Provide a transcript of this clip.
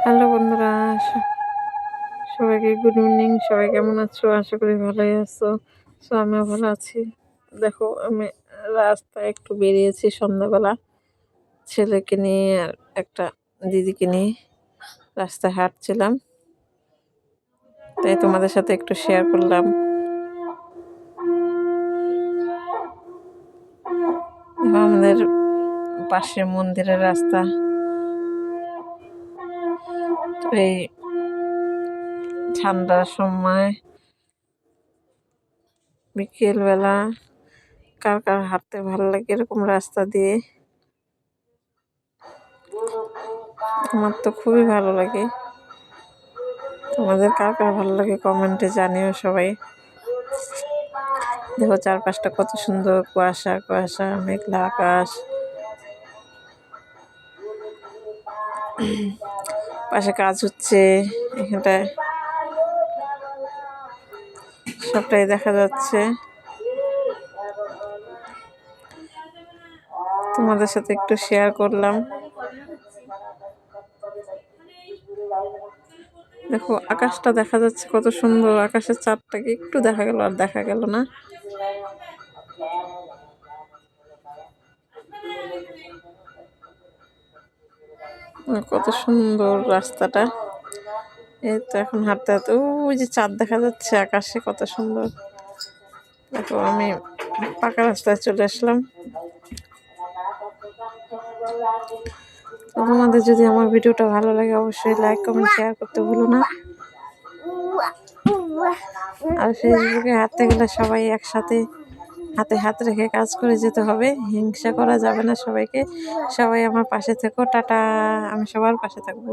Hello বন্ধুরা, সবাইকে good evening. সবাই কেমন আছো? আশা করি ভালোই আছো। আমিও ভালো আছি। দেখো, আমি রাস্তায় একটু বেরিয়েছি সন্ধ্যাবেলা, ছেলেকে নিয়ে আর একটা দিদিকে নিয়ে রাস্তায় হাঁটছিলাম, তাই তোমাদের সাথে একটু শেয়ার করলাম। আমাদের পাশে মন্দিরের রাস্তা, তো এই ঠান্ডার সময় বিকেলবেলা কার কার হাঁটতে ভালো লাগে এরকম রাস্তা দিয়ে? আমার তো খুবই ভালো লাগে। তোমাদের কার কার ভালো লাগে কমেন্টে জানিও সবাই। দেখো চারপাশটা কত সুন্দর, কুয়াশা কুয়াশা, মেঘলা আকাশ, পাশে কাজ হচ্ছে, এখানটায় সবটাই দেখা যাচ্ছে। তোমাদের সাথে একটু শেয়ার করলাম। দেখো আকাশটা দেখা যাচ্ছে কত সুন্দর, আকাশের চাঁদটাকে একটু দেখা গেল আর দেখা গেল না। কত সুন্দর রাস্তাটা। এই তো এখন হাঁটতে হাঁটতে ওই যে চাঁদ দেখা যাচ্ছে আকাশে, কত সুন্দর। দেখো আমি পাকা রাস্তায় চলে আসলাম। তোমাদের যদি আমার ভিডিওটা ভালো লাগে অবশ্যই লাইক কমেন্ট শেয়ার করতে ভুলো না। আর ফেসবুকে হাঁটতে গেলে সবাই একসাথে হাতে হাত রেখে কাজ করে যেতে হবে, হিংসা করা যাবে না সবাইকে। সবাই আমার পাশে থেকো, টাটা। আমি সবার পাশে থাকবো।